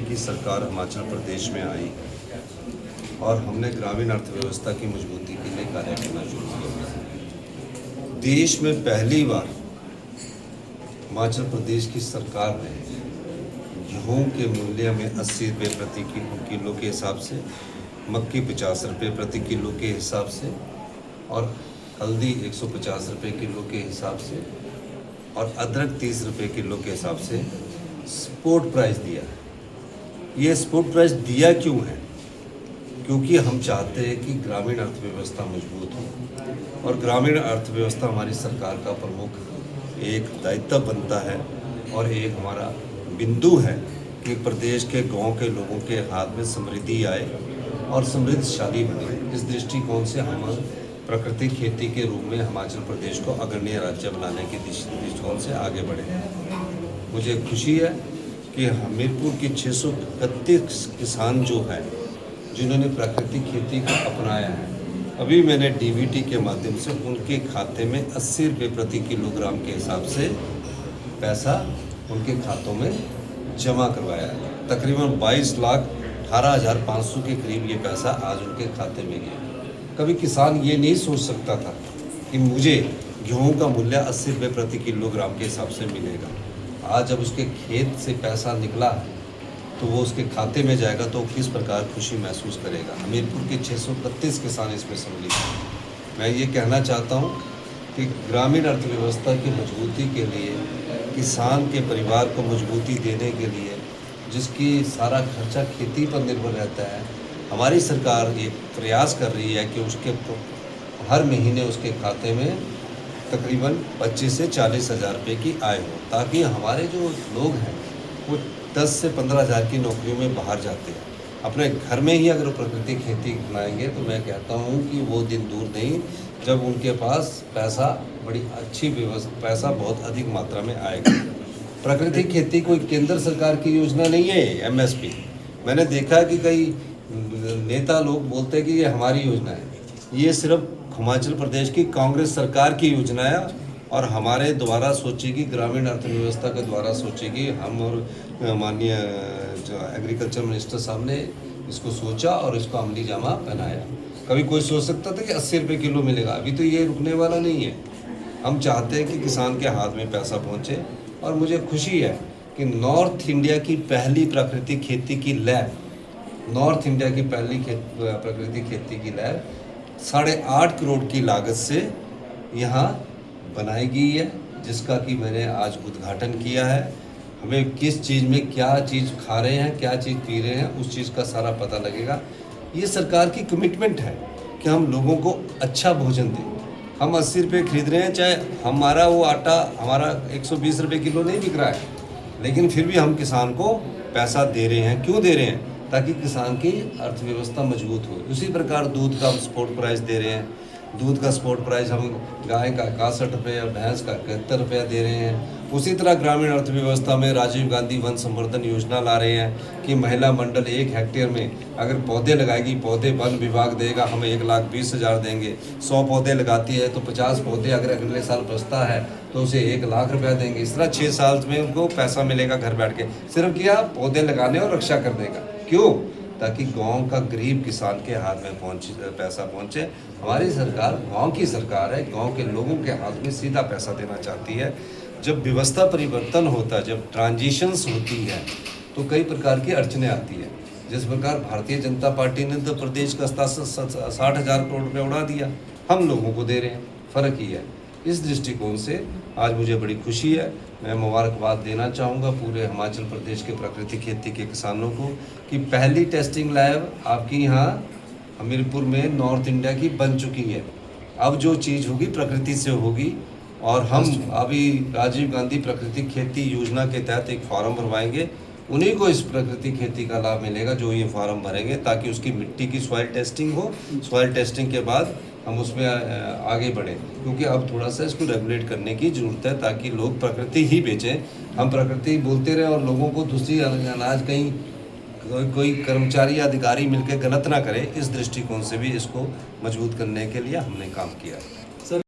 की सरकार हिमाचल प्रदेश में आई और हमने ग्रामीण अर्थव्यवस्था की मजबूती के लिए कार्य करना शुरू किया। देश में पहली बार हिमाचल प्रदेश की सरकार ने गेहूँ के मूल्य में 80 रुपये प्रति किलो के हिसाब से, मक्की 50 रुपये प्रति किलो के हिसाब से और हल्दी 150 रुपये किलो के हिसाब से और अदरक 30 रुपये किलो के हिसाब से सपोर्ट प्राइस दिया है। ये सपोर्ट प्राइस दिया क्यों है? क्योंकि हम चाहते हैं कि ग्रामीण अर्थव्यवस्था मजबूत हो और ग्रामीण अर्थव्यवस्था हमारी सरकार का प्रमुख एक दायित्व बनता है और एक हमारा बिंदु है कि प्रदेश के गांव के लोगों के हाथ में समृद्धि आए और समृद्धशाली बने। इस दृष्टिकोण से हम प्राकृतिक खेती के रूप में हिमाचल प्रदेश को अग्रणी राज्य बनाने के दृष्टिकोण से आगे बढ़े। मुझे खुशी है कि हमीरपुर के 631 किसान जो हैं जिन्होंने प्राकृतिक खेती को अपनाया है, अभी मैंने डीबीटी के माध्यम से उनके खाते में 80 रुपये प्रति किलोग्राम के हिसाब से पैसा उनके खातों में जमा करवाया है। तकरीबन 22,18,500 के करीब ये पैसा आज उनके खाते में गया। कभी किसान ये नहीं सोच सकता था कि मुझे गेहूं का मूल्य 80 रुपये प्रति किलोग्राम के हिसाब से मिलेगा। आज जब उसके खेत से पैसा निकला तो वो उसके खाते में जाएगा तो किस प्रकार खुशी महसूस करेगा। हमीरपुर के 631 किसान इसमें सम्मिलित हैं। मैं ये कहना चाहता हूँ कि ग्रामीण अर्थव्यवस्था की मजबूती के लिए, किसान के परिवार को मजबूती देने के लिए, जिसकी सारा खर्चा खेती पर निर्भर रहता है, हमारी सरकार ये प्रयास कर रही है कि उसके हर महीने उसके खाते में तकरीबन 25 से 40 हज़ार रुपये की आय हो, ताकि हमारे जो लोग हैं वो 10 से 15 हज़ार की नौकरियों में बाहर जाते हैं। अपने घर में ही अगर प्राकृतिक खेती अपनाएंगे तो मैं कहता हूँ कि वो दिन दूर नहीं जब उनके पास पैसा बड़ी अच्छी व्यवस्था पैसा बहुत अधिक मात्रा में आएगा। प्राकृतिक खेती कोई केंद्र सरकार की योजना नहीं है। एमएसपी मैंने देखा कि कई नेता लोग बोलते हैं कि ये हमारी योजना है। ये सिर्फ हिमाचल प्रदेश की कांग्रेस सरकार की योजना है और हमारे द्वारा सोचेगी, ग्रामीण अर्थव्यवस्था के द्वारा सोचेगी। हम और माननीय जो एग्रीकल्चर मिनिस्टर साहब ने इसको सोचा और इसको अमली जामा पहनाया। कभी कोई सोच सकता था कि 80 रुपये किलो मिलेगा? अभी तो ये रुकने वाला नहीं है। हम चाहते हैं कि किसान के हाथ में पैसा पहुँचे और मुझे खुशी है कि नॉर्थ इंडिया की पहली प्राकृतिक खेती की लैब, नॉर्थ इंडिया की पहली प्राकृतिक खेती की लैब 8.5 करोड़ की लागत से यहाँ बनाई गई है, जिसका कि मैंने आज उद्घाटन किया है। हमें किस चीज़ में क्या चीज़ खा रहे हैं, क्या चीज़ पी रहे हैं, उस चीज़ का सारा पता लगेगा। ये सरकार की कमिटमेंट है कि हम लोगों को अच्छा भोजन दें। हम 80 रुपये खरीद रहे हैं, चाहे हमारा वो आटा हमारा 120 रुपये किलो नहीं बिक रहा है, लेकिन फिर भी हम किसान को पैसा दे रहे हैं। क्यों दे रहे हैं? ताकि किसान की अर्थव्यवस्था मजबूत हो। उसी प्रकार दूध का हम सपोर्ट प्राइस दे रहे हैं। दूध का सपोर्ट प्राइस हम गाय का 61 रुपये और भैंस का 71 रुपया दे रहे हैं। उसी तरह ग्रामीण अर्थव्यवस्था में राजीव गांधी वन संवर्धन योजना ला रहे हैं कि महिला मंडल 1 हेक्टेयर में अगर पौधे लगाएगी, पौधे वन विभाग देगा, हमें 1,20,000 देंगे। 100 पौधे लगाती है तो 50 पौधे अगर अगले साल बचता है तो उसे 1,00,000 रुपया देंगे। इस तरह 6 साल में उनको पैसा मिलेगा घर बैठ के, सिर्फ क्या पौधे लगाने और रक्षा कर देगा। क्यों? ताकि गांव का गरीब किसान के हाथ में पैसा पहुंचे। हमारी सरकार गांव की सरकार है, गांव के लोगों के हाथ में सीधा पैसा देना चाहती है। जब व्यवस्था परिवर्तन होता है, जब ट्रांजिशंस होती है तो कई प्रकार की अड़चनें आती है। जिस प्रकार भारतीय जनता पार्टी ने तो प्रदेश का 60,000 करोड़ रुपये उड़ा दिया, हम लोगों को दे रहे हैं, फ़र्क ही है। इस दृष्टिकोण से आज मुझे बड़ी खुशी है। मैं मुबारकबाद देना चाहूँगा पूरे हिमाचल प्रदेश के प्राकृतिक खेती के किसानों को कि पहली टेस्टिंग लैब आपकी यहाँ हमीरपुर में नॉर्थ इंडिया की बन चुकी है। अब जो चीज़ होगी प्रकृति से होगी और हम अभी राजीव गांधी प्राकृतिक खेती योजना के तहत एक फॉर्म भरवाएंगे। उन्हीं को इस प्राकृतिक खेती का लाभ मिलेगा जो ये फार्म भरेंगे, ताकि उसकी मिट्टी की सॉइल टेस्टिंग हो। सॉइल टेस्टिंग के बाद हम उसमें आगे बढ़ें, क्योंकि अब थोड़ा सा इसको रेगुलेट करने की ज़रूरत है ताकि लोग प्रकृति ही बेचें। हम प्रकृति बोलते रहे और लोगों को दूसरी अनाज कहीं कोई कर्मचारी या अधिकारी मिलकर गलत ना करे। इस दृष्टिकोण से भी इसको मजबूत करने के लिए हमने काम किया।